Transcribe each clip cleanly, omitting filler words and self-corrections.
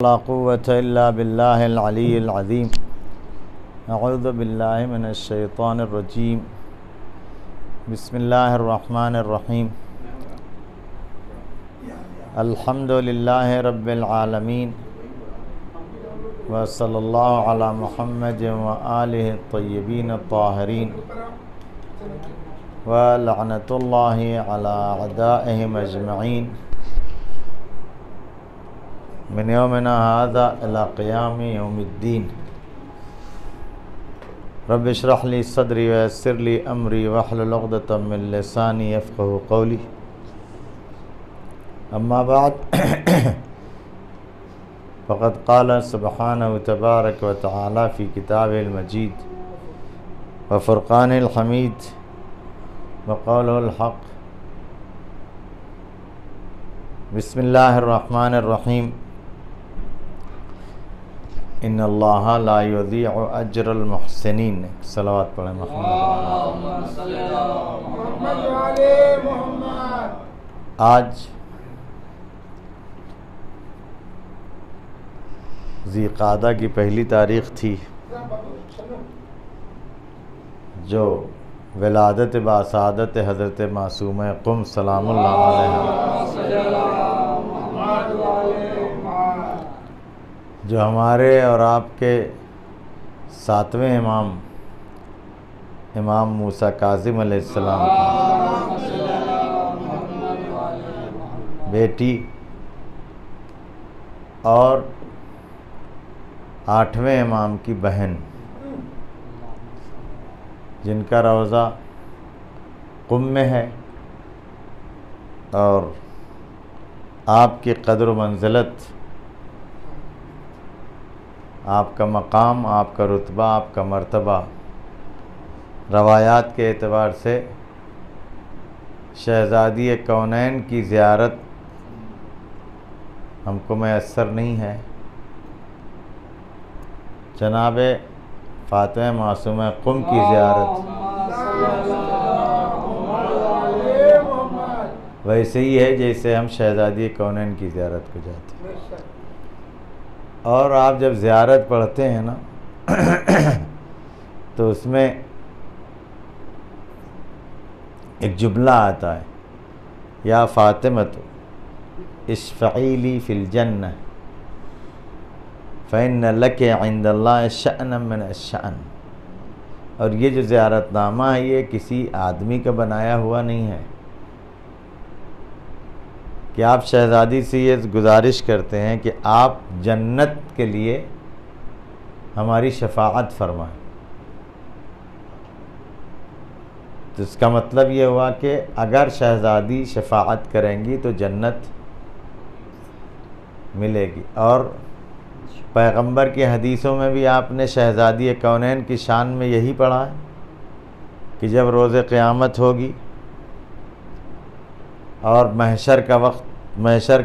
لا قوة إلا بالله العلي العظيم. أعوذ بالله من الشيطان الرجيم. بسم الله الرحمن الرحيم. الحمد لله رب العالمين، وصلى الله على محمد وآله الطيبين الطاهرين، ولعنة الله على أعدائهم أجمعين من يومنا هذا إلى قيام يوم الدين. رب اشرح لي صدري ويسر لي أمري واحلل عقدة من لساني يفقهوا قولي. أما بعد فقد قال سبحانه تبارك وتعالى في كتابه المجيد وفرقانه الحميد وقوله الحق. بسم الله الرحمن الرحيم. ان اللہ لا یضیع اجر المحسنین. صلوات پڑھیں محمد. آج ذی قعدہ کی پہلی تاریخ تھی، جو ولادت باسعادت حضرت معصومہ قم سلام اللہ علیہ، جو ہمارے اور آپ کے ساتویں امام موسیٰ کاظم علیہ السلام کی بیٹی اور 8ویں امام کی بہن، جن کا روضہ قم میں ہے، اور آپ کی قدر و منزلت، آپ کا مقام، آپ کا رتبہ، آپ کا مرتبہ روایات کے اعتبار سے شہزادی کونین کی زیارت ہم کو میسر نہیں ہے. جناب فاطمہ معصومہ قم کی زیارت ویسے ہی ہے جیسے ہم شہزادی کونین کی زیارت کو جاتے ہیں. اور آپ جب زیارت پڑھتے ہیں نا تو اس میں ایک جملہ آتا ہے، یا فاطمۃ اشفعی لی فی الجنہ فإن لک عند اللہ شأنا من الشأن. اور یہ جو زیارت نامہ ہے، یہ کسی آدمی کا بنایا ہوا نہیں ہے کہ آپ شہزادی سے یہ گزارش کرتے ہیں کہ آپ جنت کے لیے ہماری شفاعت فرمائیں. تو اس کا مطلب یہ ہوا کہ اگر شہزادی شفاعت کریں گی تو جنت ملے گی. اور پیغمبر کی حدیثوں میں بھی آپ نے شہزادی کونین کی شان میں یہی پڑھا ہے کہ جب روز قیامت ہوگی اور محشر کا وقت، محشر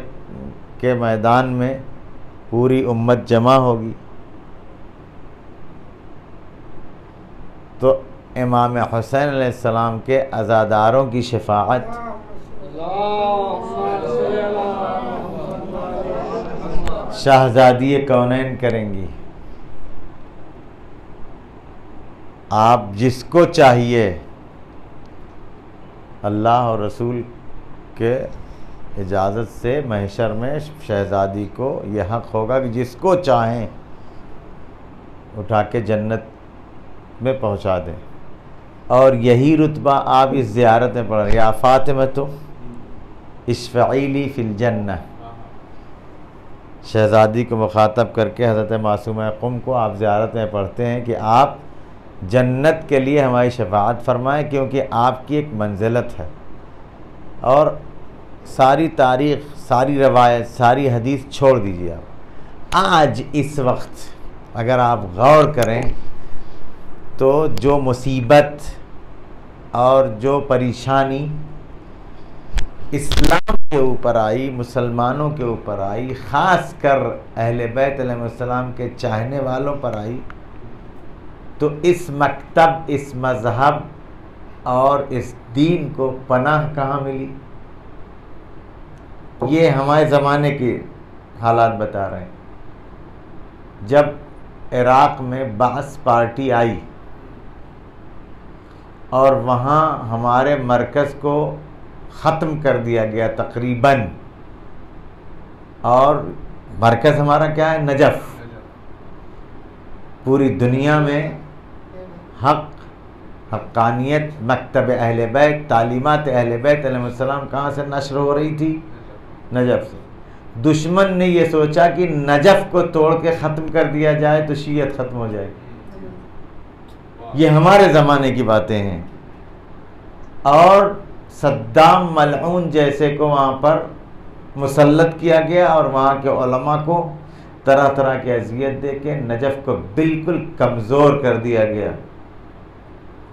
کے میدان میں پوری امت جمع ہوگی، تو امام حسین علیہ السلام کے عزاداروں کی شفاعت شہزادی کونین کریں گی. آپ جس کو چاہیے، اللہ اور رسول کے اجازت سے محشر میں شہزادی کو یہ حق ہوگا کہ جس کو چاہیں اٹھا کے جنت میں پہنچا دیں. اور یہی رتبہ آپ اس زیارت میں پڑھ رہے ہیں، یا فاطمۃ اشفعی لی فی الجنہ. شہزادی کو مخاطب کر کے حضرت معصومہ قم کو آپ زیارت میں پڑھتے ہیں کہ آپ جنت کے لیے ہماری شفاعت فرمائیں، کیونکہ آپ کی ایک منزلت ہے. اور ساری تاریخ، ساری روایت، ساری حدیث چھوڑ دیجیے. آپ آج اس وقت اگر آپ غور کریں تو جو مصیبت اور جو پریشانی اسلام کے اوپر آئی، مسلمانوں کے اوپر آئی، خاص کر اہل بیت علیہ السلام کے چاہنے والوں پر آئی، تو اس مکتب، اس مذہب اور اس دین کو پناہ کہاں ملی؟ یہ ہمارے زمانے کے حالات بتا رہے ہیں. جب عراق میں بعث پارٹی آئی اور وہاں ہمارے مرکز کو ختم کر دیا گیا تقریباً، اور مرکز ہمارا کیا ہے؟ نجف. پوری دنیا میں حق، حقانیت، مکتب اہل بیت، تعلیمات اہل بیت علیہ السلام کہاں سے نشر ہو رہی تھی؟ نجف سے. دشمن نے یہ سوچا کہ نجف کو توڑ کے ختم کر دیا جائے تو شیعت ختم ہو جائے گی. یہ ہمارے زمانے کی باتیں ہیں. اور صدام ملعون جیسے کو وہاں پر مسلط کیا گیا اور وہاں کے علماء کو طرح طرح کی اذیت دے کے نجف کو بالکل کمزور کر دیا گیا.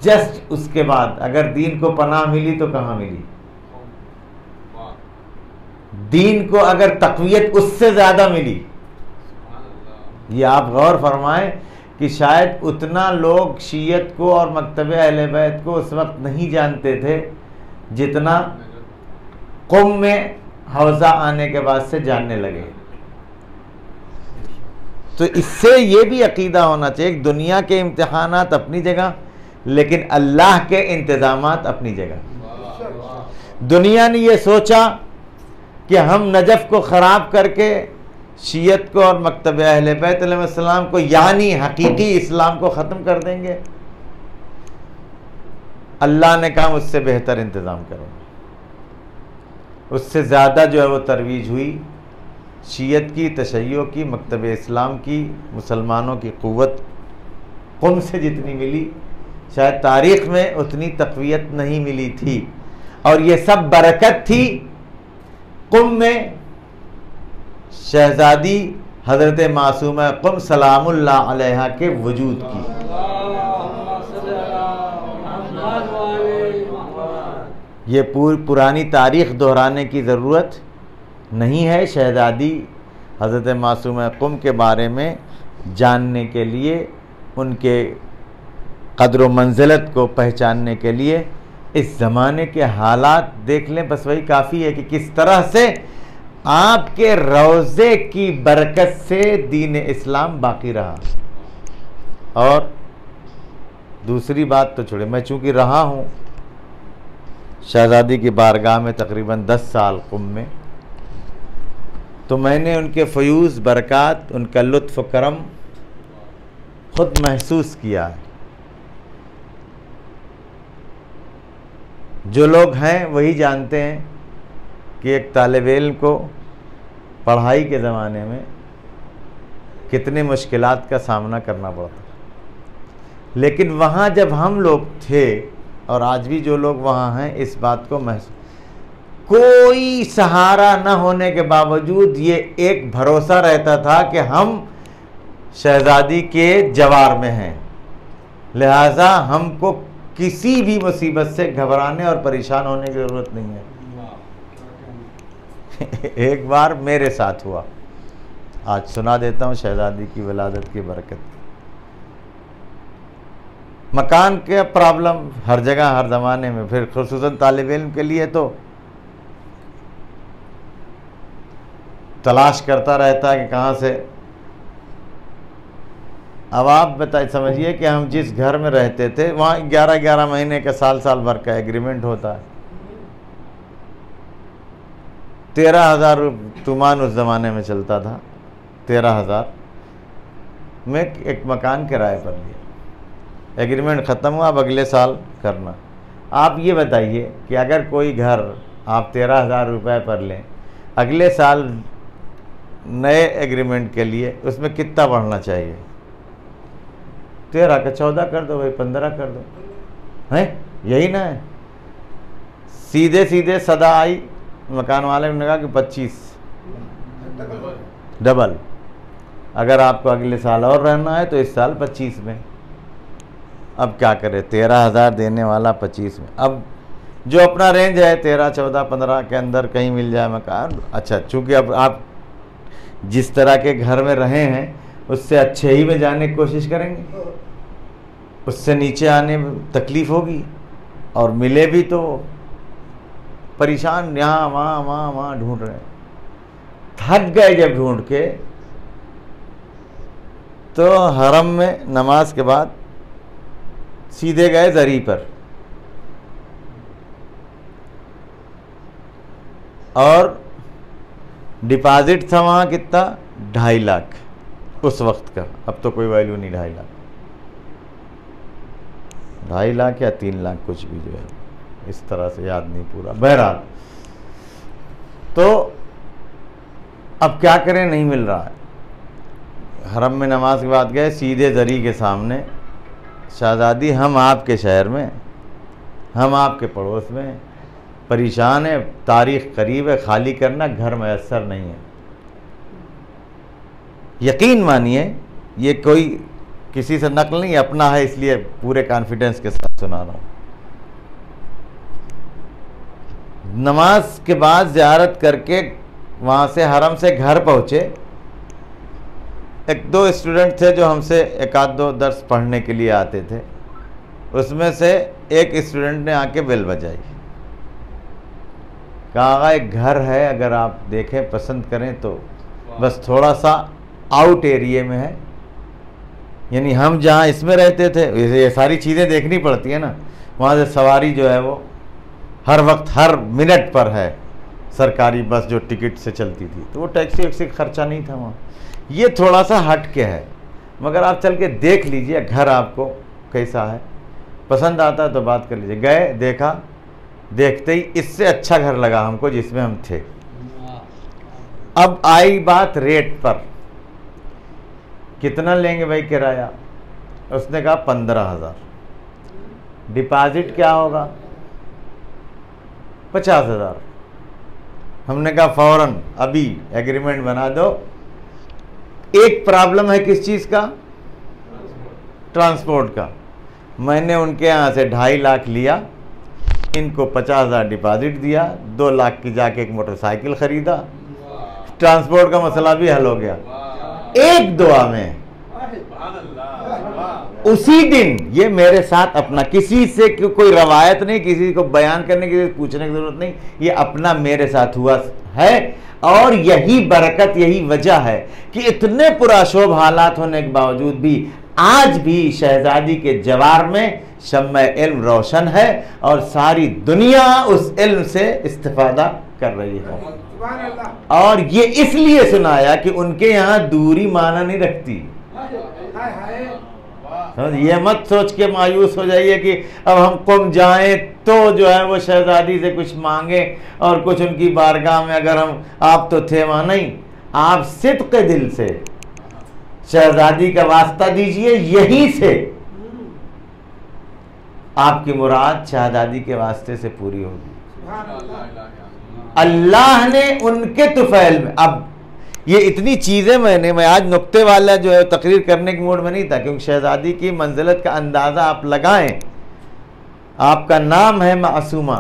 جسٹ اس کے بعد اگر دین کو پناہ ملی تو کہاں ملی؟ دین کو اگر تقویت اس سے زیادہ ملی. یہ آپ غور فرمائیں کہ شاید اتنا لوگ شیعت کو اور مکتب اہل بیت کو اس وقت نہیں جانتے تھے جتنا قم میں حوزہ آنے کے بعد سے جاننے لگے. تو اس سے یہ بھی عقیدہ ہونا چاہیے کہ دنیا کے امتحانات اپنی جگہ، لیکن اللہ کے انتظامات اپنی جگہ. دنیا نے یہ سوچا کہ ہم نجف کو خراب کر کے شیعت کو اور مکتب اہل بیت علیہ السلام کو، یعنی حقیقی اسلام کو ختم کر دیں گے. اللہ نے کہا اس سے بہتر انتظام کرو. اس سے زیادہ جو ہے وہ ترویج ہوئی شیعت کی، تشیع کی، مکتب اسلام کی، مسلمانوں کی قوت قم سے جتنی ملی شاید تاریخ میں اتنی تقویت نہیں ملی تھی. اور یہ سب برکت تھی قم میں شہزادی حضرت معصومہ قم سلام اللہ علیہا کے وجود کی. یہ پرانی تاریخ دہرانے کی ضرورت نہیں ہے. شہزادی حضرت معصومہ قم کے بارے میں جاننے کے لیے، ان کے قدر و منزلت کو پہچاننے کے لیے اس زمانے کے حالات دیکھ لیں، بس وہی کافی ہے کہ کس طرح سے آپ کے روضے کی برکت سے دین اسلام باقی رہا. اور دوسری بات تو چھوڑے، میں چونکہ رہا ہوں شہزادی کی بارگاہ میں تقریباً 10 سال قم میں، تو میں نے ان کے فیوز، برکات، ان کا لطف و کرم خود محسوس کیا ہے. جو لوگ ہیں وہی جانتے ہیں کہ ایک طالب علم کو پڑھائی کے زمانے میں کتنے مشکلات کا سامنا کرنا پڑتا. لیکن وہاں جب ہم لوگ تھے، اور آج بھی جو لوگ وہاں ہیں اس بات کو محسوس، کوئی سہارا نہ ہونے کے باوجود یہ ایک بھروسہ رہتا تھا کہ ہم شہزادی کے جوار میں ہیں، لہٰذا ہم کو کسی بھی مصیبت سے گھبرانے اور پریشان ہونے کی ضرورت نہیں ہے. ایک بار میرے ساتھ ہوا، آج سنا دیتا ہوں شہزادی کی ولادت کی برکت. مکان کے پرابلم ہر جگہ ہر زمانے میں، پھر خصوصاً طالب علم کے لیے تو تلاش کرتا رہتا ہے کہ کہاں سے. اب آپ سمجھیے کہ ہم جس گھر میں رہتے تھے وہاں 11 مہینے کا، سال بھر کا ایگریمنٹ ہوتا ہے. 13,000 تومان اس زمانے میں چلتا تھا. 13,000 میں ایک مکان کرائے پر لیا. ایگریمنٹ ختم ہوا، اب اگلے سال کرنا. آپ یہ بتائیے کہ اگر کوئی گھر آپ 13,000 روپے پر لیں، اگلے سال نئے ایگریمنٹ کے لیے اس میں کتنا بڑھنا چاہیے؟ 13 کا 14 کر دو بھائی، 15 کر دو. ہیں یہی نہ ہے؟ سیدھے صدا آئی، مکان والے نے کہا کہ 25 ڈبل. اگر آپ کو اگلے سال اور رہنا ہے تو اس سال 25 میں. اب کیا کرے؟ 13,000 دینے والا 25 میں. اب جو اپنا رینج ہے 13, 14, 15 کے اندر کہیں مل جائے مکان. اچھا، چونکہ اب آپ جس طرح کے گھر میں رہے ہیں اس سے اچھے ہی میں جانے کی کوشش کریں گے. اس سے نیچے آنے میں تکلیف ہوگی، اور ملے بھی تو پریشان، یہاں وہاں ڈھونڈ رہے ہیں. تھک گئے جب ڈھونڈ کے تو حرم میں نماز کے بعد سیدھے گئے زری پر، اور ڈپازٹ تھا وہاں کتنا، 2.5 لاکھ اس وقت کا، اب تو کوئی ویلیو نہیں 2.5 لاکھ، 2.5 لاکھ یا 3 لاکھ کچھ بھی جو ہے اس طرح سے یاد نہیں پورا، بہرحال۔ تو اب کیا کریں، نہیں مل رہا ہے۔ حرم میں نماز کے بعد گئے، سیدھے زری کے سامنے، شہزادی ہم آپ کے شہر میں، ہم آپ کے پڑوس میں، پریشان ہے، تاریخ قریب ہے، خالی کرنا گھر میسر نہیں ہے۔ یقین مانیے یہ کوئی کسی سے نقل نہیں، اپنا ہے، اس لیے پورے کانفیڈنس کے ساتھ سنا رہا ہوں۔ نماز کے بعد زیارت کر کے وہاں سے حرم سے گھر پہنچے، 1-2 اسٹوڈنٹ تھے جو ہم سے 1-2 درس پڑھنے کے لیے آتے تھے، اس میں سے ایک اسٹوڈنٹ نے آ کے بیل بجائی، کہا آقا ایک گھر ہے، اگر آپ دیکھیں پسند کریں تو، بس تھوڑا سا آؤٹ ایریے میں ہے، یعنی ہم جہاں اس میں رہتے تھے یہ ساری چیزیں دیکھنی پڑتی ہیں نا، وہاں سے سواری جو ہے وہ ہر وقت ہر منٹ پر ہے، سرکاری بس جو ٹکٹ سے چلتی تھی، تو وہ ٹیکسی ویکسی خرچہ نہیں تھا وہاں، یہ تھوڑا سا ہٹ کے ہے، مگر آپ چل کے دیکھ لیجئے گھر آپ کو کیسا ہے، پسند آتا ہے تو بات کر لیجئے۔ گئے، دیکھا، دیکھتے ہی اس سے اچھا گھر لگا ہم کو جس میں ہم تھے۔ اب آئی بات ریٹ پر، کتنا لیں گے بھائی کرایہ؟ اس نے کہا 15,000۔ ڈپازٹ کیا ہوگا؟ 50,000۔ ہم نے کہا فوراً ابھی ایگریمنٹ بنا دو۔ ایک پرابلم ہے کس چیز کا؟ ٹرانسپورٹ کا۔ میں نے ان کے یہاں سے 2.5 لاکھ لیا، ان کو 50,000 ڈپازٹ دیا، 2 لاکھ کی جا کے ایک موٹر سائیکل خریدا، ٹرانسپورٹ کا مسئلہ بھی حل ہو گیا ایک دعا میں، اسی دن۔ یہ میرے ساتھ اپنا، کسی سے کوئی روایت نہیں، کسی کو بیان کرنے کی پوچھنے کی ضرورت نہیں، یہ اپنا میرے ساتھ ہوا ہے، اور یہی برکت، یہی وجہ ہے کہ اتنے پرآشوب حالات ہونے کے باوجود بھی آج بھی شہزادی کے جوار میں شمع علم روشن ہے، اور ساری دنیا اس علم سے استفادہ کر رہی ہے۔ اور یہ اس لیے سنایا کہ ان کے یہاں دوری معنی نہیں رکھتی۔ یہ مت سوچ کے مایوس ہو جائیے کہ اب ہم قم جائیں تو جو ہے وہ شہزادی سے کچھ مانگیں اور کچھ ان کی بارگاہ میں، اگر ہم، آپ تو تھے وہاں، نہیں، آپ صدق دل سے شہزادی کا واسطہ دیجئے، یہیں سے آپ کی مراد شہزادی کے واسطے سے پوری ہوگی۔ اللہ نے ان کے طفیل میں، اب یہ اتنی چیزیں میں آج نقطے والا جو ہے تقریر کرنے کی موڈ میں نہیں تھا، کیونکہ شہزادی کی منزلت کا اندازہ آپ لگائیں، آپ کا نام ہے معصومہ،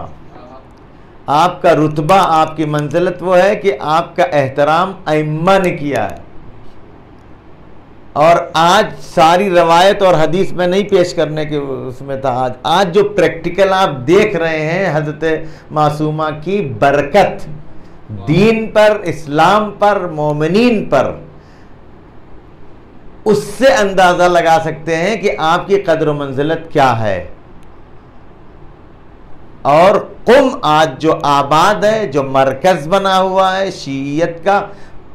آپ کا رتبہ، آپ کی منزلت وہ ہے کہ آپ کا احترام ائمہ نے کیا ہے، اور آج ساری روایت اور حدیث میں نہیں پیش کرنے کے اس میں تھا، آج جو پریکٹیکل آپ دیکھ رہے ہیں حضرت معصومہ کی برکت دین پر، اسلام پر، مومنین پر، اس سے اندازہ لگا سکتے ہیں کہ آپ کی قدر و منزلت کیا ہے۔ اور قم آج جو آباد ہے، جو مرکز بنا ہوا ہے شیعیت کا،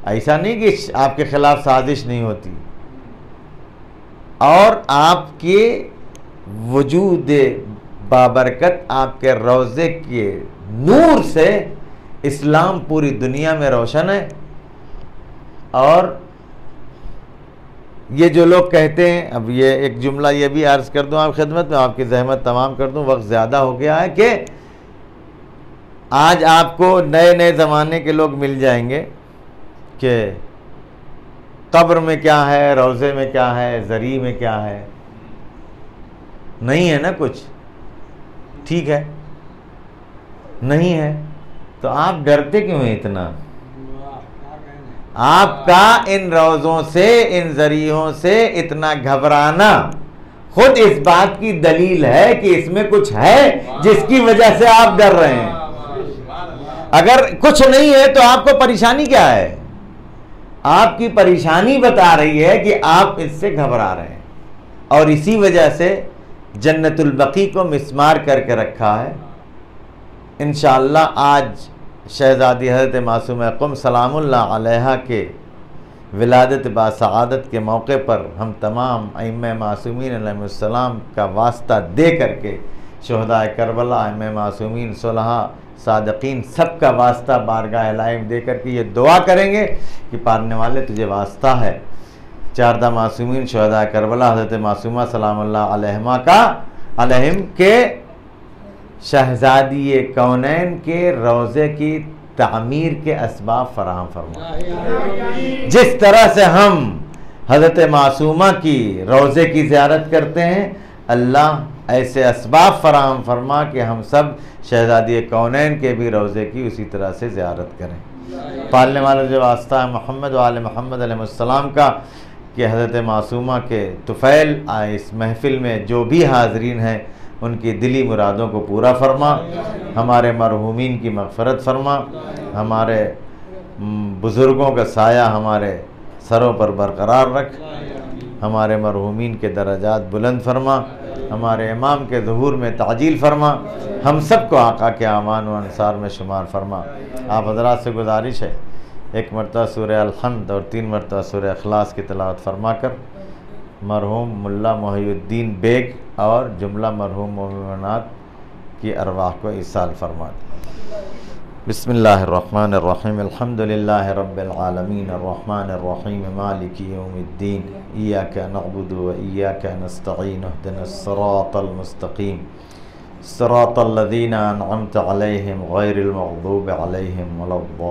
ایسا نہیں کہ آپ کے خلاف سازش نہیں ہوتی، اور آپ کے وجود بابرکت، آپ کے روضے کے نور سے اسلام پوری دنیا میں روشن ہے۔ اور یہ جو لوگ کہتے ہیں، اب یہ ایک جملہ یہ بھی عرض کر دوں آپ خدمت میں، آپ کی زحمت تمام کر دوں، وقت زیادہ ہو گیا ہے، کہ آج آپ کو نئے نئے زمانے کے لوگ مل جائیں گے کہ قبر میں کیا ہے، روضے میں کیا ہے، زری میں کیا ہے، نہیں ہے نا کچھ، ٹھیک ہے، نہیں ہے، تو آپ ڈرتے کیوں ہیں اتنا؟ آپ کا ان روضوں سے، ان ذریعوں سے اتنا گھبرانا خود اس بات کی دلیل ہے کہ اس میں کچھ ہے جس کی وجہ سے آپ ڈر رہے ہیں۔ اگر کچھ نہیں ہے تو آپ کو پریشانی کیا ہے؟ آپ کی پریشانی بتا رہی ہے کہ آپ اس سے گھبرا رہے ہیں، اور اسی وجہ سے جنت البقیع کو مسمار کر کے رکھا ہے۔ انشاءاللہ آج شہزادی حضرت معصومہ قم سلام اللہ علیہا کے ولادت باسعادت کے موقع پر ہم تمام ائمہ معصومین علیہ السلام کا واسطہ دے کر کے، شہداء کربلا، ائمہ معصومین، صلحاء، صادقین، سب کا واسطہ بارگاہ الہی میں دے کر کے یہ دعا کریں گے کہ پالنے والے تجھے واسطہ ہے، چاردہ معصومین شہداء کربلا حضرت معصومہ سلام اللہ علیہم کے شہزادی کونین کے روضے کی تعمیر کے اسباب فراہم فرما۔ جس طرح سے ہم حضرت معصومہ کی روضے کی زیارت کرتے ہیں، اللہ ایسے اسباب فراہم فرما کہ ہم سب شہزادی کونین کے بھی روضے کی اسی طرح سے زیارت کریں۔ پالنے والا جو واسطہ ہے محمد و آل محمد علیہ السلام کا، کہ حضرت معصومہ کے طفیل اس محفل میں جو بھی حاضرین ہیں ان کی دلی مرادوں کو پورا فرما، ہمارے مرحومین کی مغفرت فرما، ہمارے بزرگوں کا سایہ ہمارے سروں پر برقرار رکھ، ہمارے مرحومین کے درجات بلند فرما، ہمارے امام کے ظہور میں تعجیل فرما، ہم سب کو آقا کے اعوان و انصار میں شمار فرما۔ آپ حضرات سے گزارش ہے، ایک مرتبہ سورہ الحمد اور 3 مرتبہ سورہ اخلاص کی تلاوت فرما کر مرحوم ملا محی الدین بیگ اور جملہ مرحوم مومنات کی ارواح کو ایصال فرما دیں۔ بسم اللہ الرحمن الرحیم، الحمدللہ رب العالمین، الرحمن الرحیم، مالک یوم الدین، ایاک نعبد و ایاک نستعین، اہدنا الصراط المستقیم، صراط الذین انعمت علیہم غیر المغضوب علیہم ولا الضالین۔